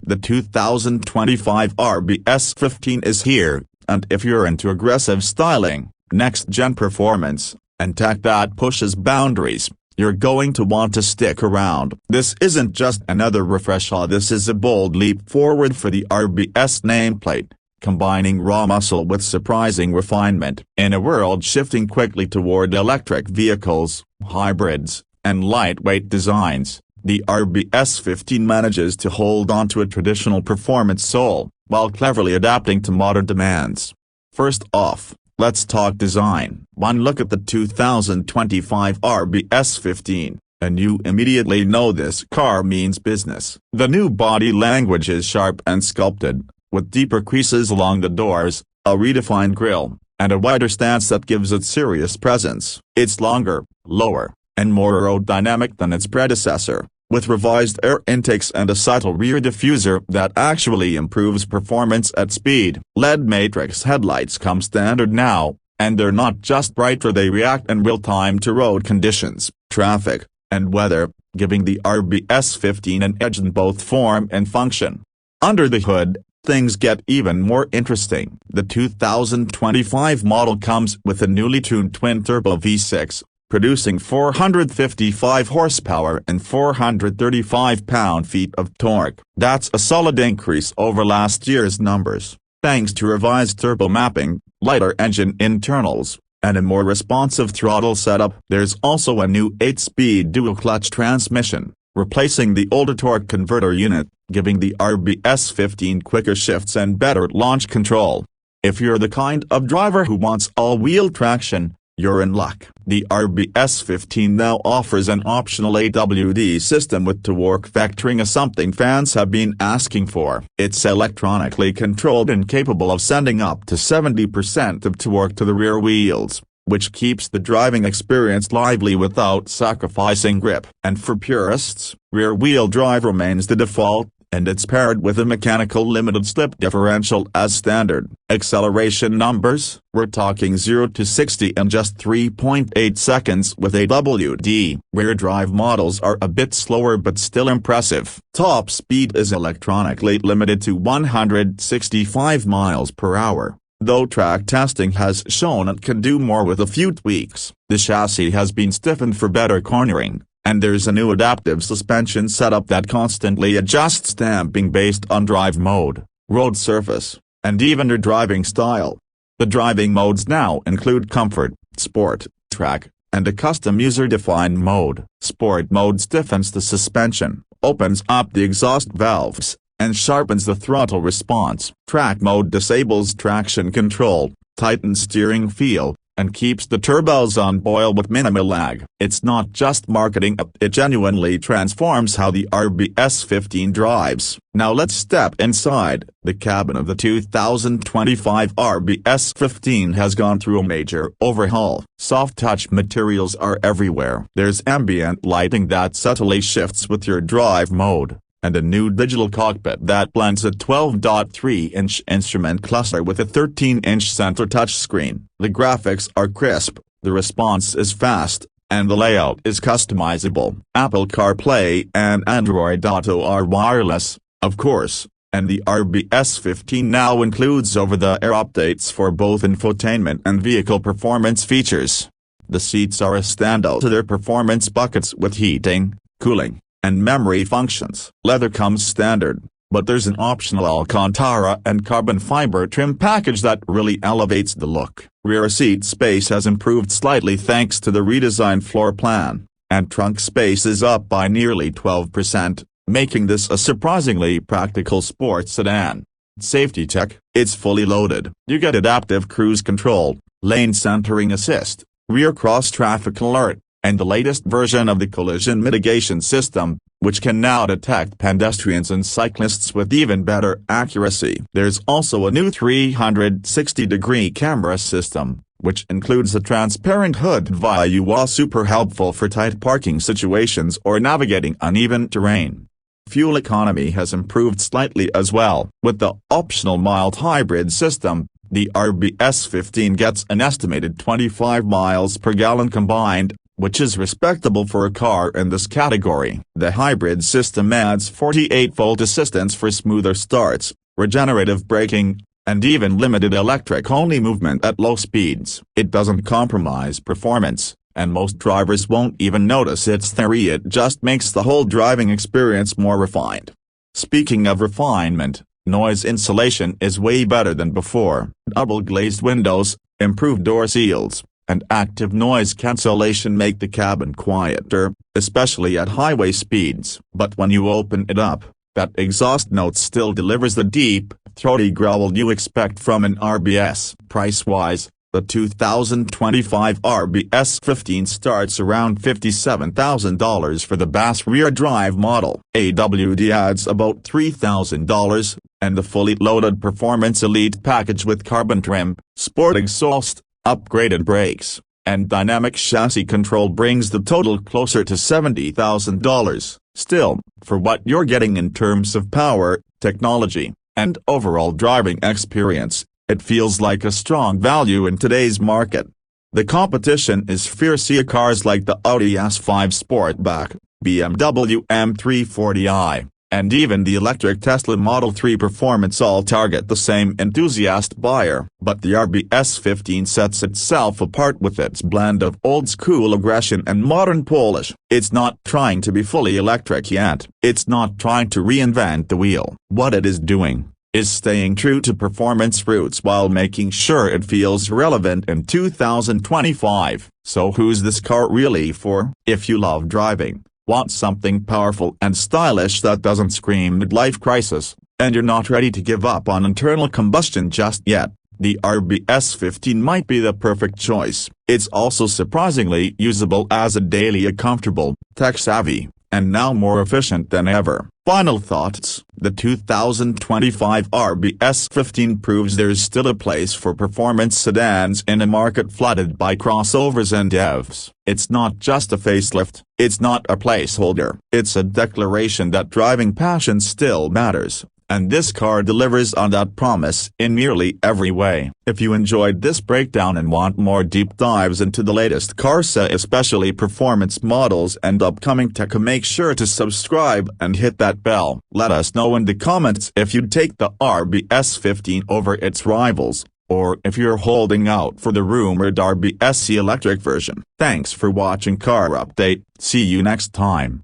The 2025 RBS-15 is here, and if you're into aggressive styling, next-gen performance, and tech that pushes boundaries, you're going to want to stick around. This isn't just another refresh, this is a bold leap forward for the RBS nameplate, combining raw muscle with surprising refinement. In a world shifting quickly toward electric vehicles, hybrids, and lightweight designs, the RBS-15 manages to hold on to a traditional performance soul, while cleverly adapting to modern demands. First off, let's talk design. One look at the 2025 RBS-15, and you immediately know this car means business. The new body language is sharp and sculpted, with deeper creases along the doors, a redefined grille, and a wider stance that gives it serious presence. It's longer, lower, and more aerodynamic than its predecessor, with revised air intakes and a subtle rear diffuser that actually improves performance at speed. LED matrix headlights come standard now, and they're not just brighter, they react in real time to road conditions, traffic, and weather, giving the RBS-15 an edge in both form and function. Under the hood, things get even more interesting. The 2025 model comes with a newly tuned twin-turbo V6, producing 455 horsepower and 435 pound-feet of torque. That's a solid increase over last year's numbers, thanks to revised turbo mapping, lighter engine internals, and a more responsive throttle setup. There's also a new 8-speed dual-clutch transmission, replacing the older torque converter unit, giving the RBS-15 quicker shifts and better launch control. If you're the kind of driver who wants all-wheel traction, you're in luck. The RBS-15 now offers an optional AWD system with torque vectoring, something fans have been asking for. It's electronically controlled and capable of sending up to 70% of torque to the rear wheels, which keeps the driving experience lively without sacrificing grip. And for purists, rear-wheel drive remains the default, and it's paired with a mechanical limited slip differential as standard. Acceleration numbers: we're talking 0 to 60 in just 3.8 seconds with AWD. Rear drive models are a bit slower but still impressive. Top speed is electronically limited to 165 miles per hour, though track testing has shown it can do more with a few tweaks. The chassis has been stiffened for better cornering, and there's a new adaptive suspension setup that constantly adjusts damping based on drive mode, road surface, and even your driving style. The driving modes now include Comfort, Sport, Track, and a custom user-defined mode. Sport mode stiffens the suspension, opens up the exhaust valves, and sharpens the throttle response. Track mode disables traction control, tightens steering feel, and keeps the turbos on boil with minimal lag. It's not just marketing, it genuinely transforms how the RBS-15 drives. Now let's step inside. The cabin of the 2025 RBS-15 has gone through a major overhaul. Soft-touch materials are everywhere. There's ambient lighting that subtly shifts with your drive mode, and a new digital cockpit that blends a 12.3-inch instrument cluster with a 13-inch center touchscreen. The graphics are crisp, the response is fast, and the layout is customizable. Apple CarPlay and Android Auto are wireless, of course, and the RBS-15 now includes over-the-air updates for both infotainment and vehicle performance features. The seats are a standout to their performance buckets with heating, cooling, and memory functions. Leather comes standard, but there's an optional Alcantara and carbon fiber trim package that really elevates the look. Rear seat space has improved slightly thanks to the redesigned floor plan, and trunk space is up by nearly 12%, making this a surprisingly practical sports sedan. Safety tech: it's fully loaded. You get adaptive cruise control, lane centering assist, rear cross-traffic alert, and the latest version of the collision mitigation system, which can now detect pedestrians and cyclists with even better accuracy. There's also a new 360-degree camera system, which includes a transparent hood via UA, super helpful for tight parking situations or navigating uneven terrain. Fuel economy has improved slightly as well. With the optional mild hybrid system, the RBS-15 gets an estimated 25 miles per gallon combined, which is respectable for a car in this category. The hybrid system adds 48-volt assistance for smoother starts, regenerative braking, and even limited electric-only movement at low speeds. It doesn't compromise performance, and most drivers won't even notice its theory. It just makes the whole driving experience more refined. Speaking of refinement, noise insulation is way better than before. Double-glazed windows, improved door seals, and active noise cancellation make the cabin quieter, especially at highway speeds. But when you open it up, that exhaust note still delivers the deep, throaty growl you expect from an RBS. Price-wise, the 2025 RBS-15 starts around $57,000 for the bass rear-drive model. AWD adds about $3,000, and the fully loaded Performance Elite package with carbon trim, sport exhaust, upgraded brakes, and dynamic chassis control brings the total closer to $70,000. Still, for what you're getting in terms of power, technology, and overall driving experience, it feels like a strong value in today's market. The competition is fierce. See cars like the Audi S5 Sportback, BMW M340i, and even the electric Tesla Model 3 Performance all target the same enthusiast buyer. But the RBS-15 sets itself apart with its blend of old-school aggression and modern polish. It's not trying to be fully electric yet. It's not trying to reinvent the wheel. What it is doing is staying true to performance roots while making sure it feels relevant in 2025. So who's this car really for? If you love driving, want something powerful and stylish that doesn't scream midlife crisis, and you're not ready to give up on internal combustion just yet, the RBS-15 might be the perfect choice. It's also surprisingly usable as a daily, comfortable, tech-savvy, and now more efficient than ever. Final thoughts: the 2025 RBS-15 proves there's still a place for performance sedans in a market flooded by crossovers and EVs. It's not just a facelift, it's not a placeholder. It's a declaration that driving passion still matters. And this car delivers on that promise in nearly every way. If you enjoyed this breakdown and want more deep dives into the latest cars, especially performance models and upcoming tech, make sure to subscribe and hit that bell. Let us know in the comments if you'd take the RBS-15 over its rivals, or if you're holding out for the rumored RBS electric version. Thanks for watching Car Update. See you next time.